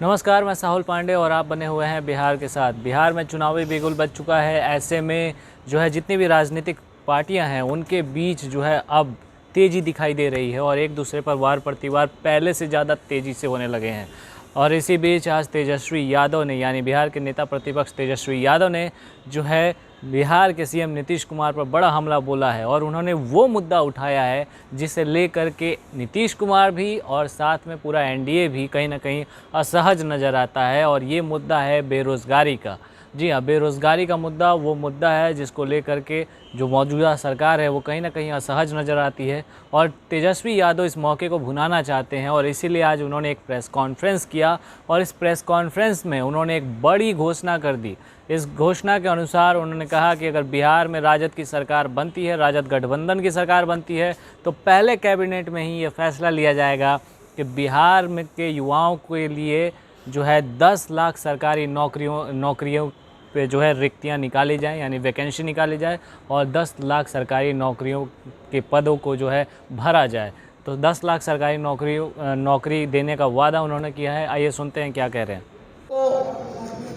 नमस्कार, मैं साहुल पांडे और आप बने हुए हैं बिहार के साथ। बिहार में चुनावी बिगुल बज चुका है। ऐसे में जो है जितनी भी राजनीतिक पार्टियां हैं उनके बीच जो है अब तेज़ी दिखाई दे रही है और एक दूसरे पर वार प्रतिवार पहले से ज़्यादा तेज़ी से होने लगे हैं। और इसी बीच आज तेजस्वी यादव ने, यानी बिहार के नेता प्रतिपक्ष तेजस्वी यादव ने जो है बिहार के सीएम नीतीश कुमार पर बड़ा हमला बोला है और उन्होंने वो मुद्दा उठाया है जिसे लेकर के नीतीश कुमार भी और साथ में पूरा एनडीए भी कहीं ना कहीं असहज नज़र आता है। और ये मुद्दा है बेरोज़गारी का। जी हाँ, बेरोज़गारी का मुद्दा वो मुद्दा है जिसको लेकर के जो मौजूदा सरकार है वो कहीं ना कहीं असहज नज़र आती है और तेजस्वी यादव इस मौके को भुनाना चाहते हैं। और इसीलिए आज उन्होंने एक प्रेस कॉन्फ्रेंस किया और इस प्रेस कॉन्फ्रेंस में उन्होंने एक बड़ी घोषणा कर दी। इस घोषणा के अनुसार उन्होंने कहा कि अगर बिहार में राजद की सरकार बनती है, राजद गठबंधन की सरकार बनती है, तो पहले कैबिनेट में ही ये फैसला लिया जाएगा कि बिहार में के युवाओं के लिए जो है 10 लाख सरकारी नौकरियों पे जो है रिक्तियां निकाली जाएं, यानी वैकेंसी निकाली जाए और 10 लाख सरकारी नौकरियों के पदों को जो है भरा जाए। तो 10 लाख सरकारी नौकरी देने का वादा उन्होंने किया है। आइए सुनते हैं क्या कह रहे हैं। तो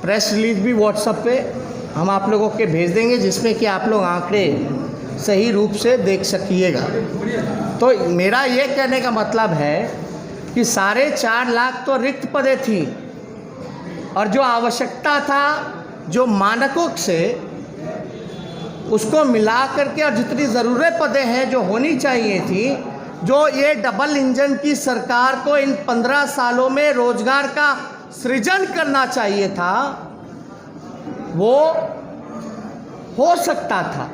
प्रेस रिलीज भी व्हाट्सएप पे हम आप लोगों के भेज देंगे जिसमें कि आप लोग आंकड़े सही रूप से देख सकिएगा। तो मेरा ये कहने का मतलब है कि 4.5 लाख तो रिक्त पदें थी और जो आवश्यकता था, जो मानकों से उसको मिला करके और जितनी ज़रूरत पदें हैं जो होनी चाहिए थी, जो ये डबल इंजन की सरकार को इन 15 सालों में रोजगार का सृजन करना चाहिए था, वो हो सकता था।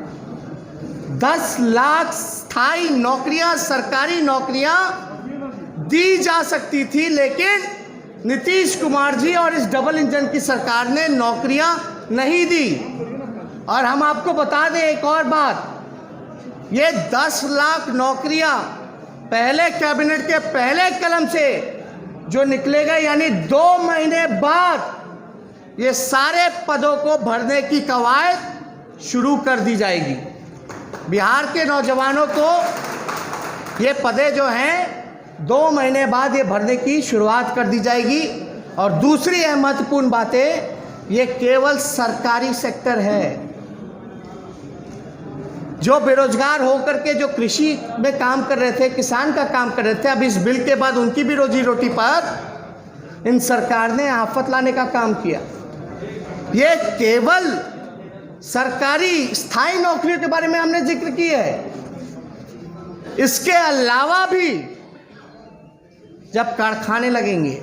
10 लाख स्थायी नौकरियां, सरकारी नौकरियां दी जा सकती थी, लेकिन नीतीश कुमार जी और इस डबल इंजन की सरकार ने नौकरियां नहीं दी। और हम आपको बता दें एक और बात, ये 10 लाख नौकरियां पहले कैबिनेट के पहले कलम से जो निकलेगा, यानी 2 महीने बाद ये सारे पदों को भरने की कवायद शुरू कर दी जाएगी। बिहार के नौजवानों को ये पदें जो हैं 2 महीने बाद ये भरने की शुरुआत कर दी जाएगी। और दूसरी महत्वपूर्ण बातें, ये केवल सरकारी सेक्टर है। जो बेरोजगार होकर के जो कृषि में काम कर रहे थे, किसान का काम कर रहे थे, अब इस बिल के बाद उनकी भी रोजी रोटी पर इन सरकार ने आफत लाने का काम किया। ये केवल सरकारी स्थायी नौकरियों के बारे में हमने जिक्र किया है। इसके अलावा भी जब कारखाने लगेंगे,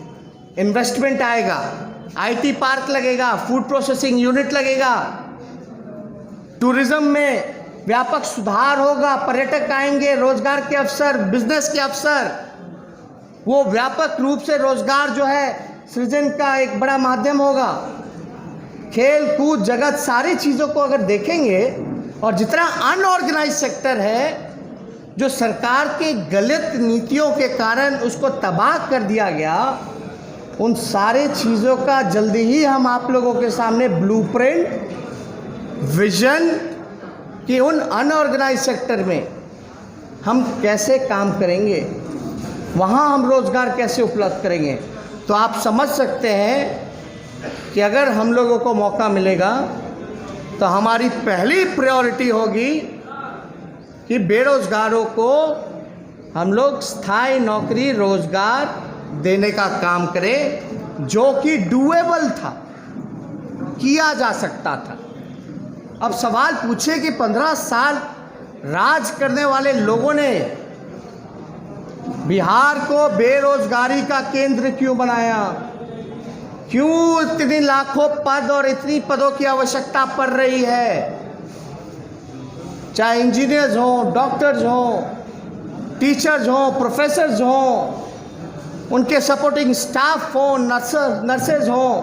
इन्वेस्टमेंट आएगा, आईटी पार्क लगेगा, फूड प्रोसेसिंग यूनिट लगेगा, टूरिज्म में व्यापक सुधार होगा, पर्यटक आएंगे, रोजगार के अवसर, बिजनेस के अवसर, वो व्यापक रूप से रोजगार जो है सृजन का एक बड़ा माध्यम होगा। खेल कूद जगत, सारी चीज़ों को अगर देखेंगे और जितना अनऑर्गेनाइज सेक्टर है, जो सरकार के गलत नीतियों के कारण उसको तबाह कर दिया गया, उन सारे चीज़ों का जल्दी ही हम आप लोगों के सामने ब्लूप्रिंट, विजन कि उन अनऑर्गेनाइज सेक्टर में हम कैसे काम करेंगे, वहाँ हम रोज़गार कैसे उपलब्ध करेंगे। तो आप समझ सकते हैं कि अगर हम लोगों को मौका मिलेगा तो हमारी पहली प्रायोरिटी होगी कि बेरोज़गारों को हम लोग स्थायी नौकरी, रोज़गार देने का काम करें, जो कि डूएबल था, किया जा सकता था। अब सवाल पूछे कि 15 साल राज करने वाले लोगों ने बिहार को बेरोजगारी का केंद्र क्यों बनाया, क्यों इतनी लाखों पद और इतनी पदों की आवश्यकता पड़ रही है, चाहे इंजीनियर्स हों, डॉक्टर्स हों, टीचर्स हों, प्रोफेसर्स हों, उनके सपोर्टिंग स्टाफ हों, नर्सेज हों,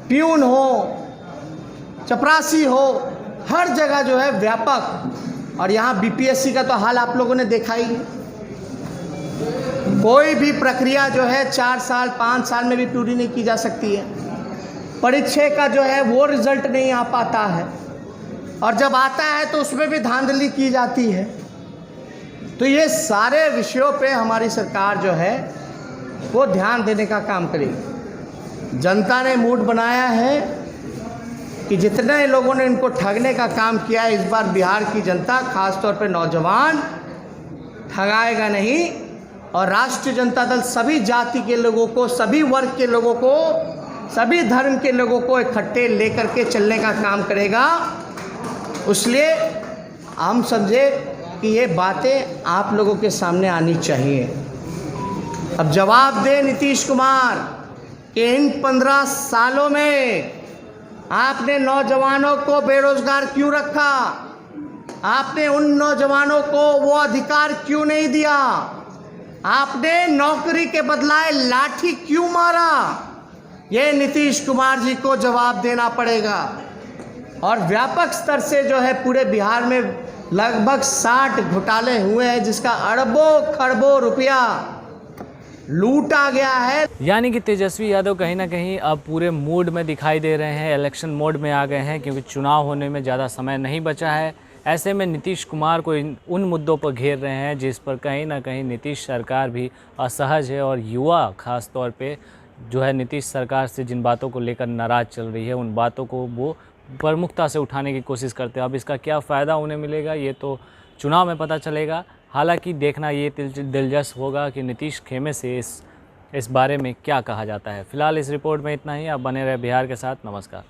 प्यून हो, चपरासी हो, हर जगह जो है व्यापक। और यहाँ बीपीएससी का तो हाल आप लोगों ने देखा ही। कोई भी प्रक्रिया जो है 4 साल 5 साल में भी पूरी नहीं की जा सकती है। परीक्षा का जो है वो रिजल्ट नहीं आ पाता है, और जब आता है तो उसमें भी धांधली की जाती है। तो ये सारे विषयों पे हमारी सरकार जो है वो ध्यान देने का काम करेगी। जनता ने मूड बनाया है कि जितने लोगों ने इनको ठगने का काम किया है, इस बार बिहार की जनता खासतौर पे नौजवान ठगाएगा नहीं। और राष्ट्रीय जनता दल सभी जाति के लोगों को, सभी वर्ग के लोगों को, सभी धर्म के लोगों को इकट्ठे लेकर के चलने का काम करेगा। इसलिए हम समझे कि ये बातें आप लोगों के सामने आनी चाहिए। अब जवाब दें नीतीश कुमार कि इन 15 सालों में आपने नौजवानों को बेरोजगार क्यों रखा? आपने उन नौजवानों को वो अधिकार क्यों नहीं दिया? आपने नौकरी के बदलाए लाठी क्यों मारा? ये नीतीश कुमार जी को जवाब देना पड़ेगा। और व्यापक स्तर से जो है पूरे बिहार में लगभग 60 घोटाले हुए हैं, जिसका अरबों खरबों रुपया लूटा गया है। यानी कि तेजस्वी यादव कहीं ना कहीं अब पूरे मूड में दिखाई दे रहे हैं, इलेक्शन मोड में आ गए हैं, क्योंकि चुनाव होने में ज़्यादा समय नहीं बचा है। ऐसे में नीतीश कुमार को उन मुद्दों पर घेर रहे हैं जिस पर कहीं ना कहीं नीतीश सरकार भी असहज है, और युवा खास तौर पे जो है नीतीश सरकार से जिन बातों को लेकर नाराज़ चल रही है, उन बातों को वो प्रमुखता से उठाने की कोशिश करते हैं। अब इसका क्या फ़ायदा उन्हें मिलेगा ये तो चुनाव में पता चलेगा। हालांकि देखना ये दिलचस्प होगा कि नीतीश खेमे से इस बारे में क्या कहा जाता है। फिलहाल इस रिपोर्ट में इतना ही। आप बने रहे बिहार के साथ। नमस्कार।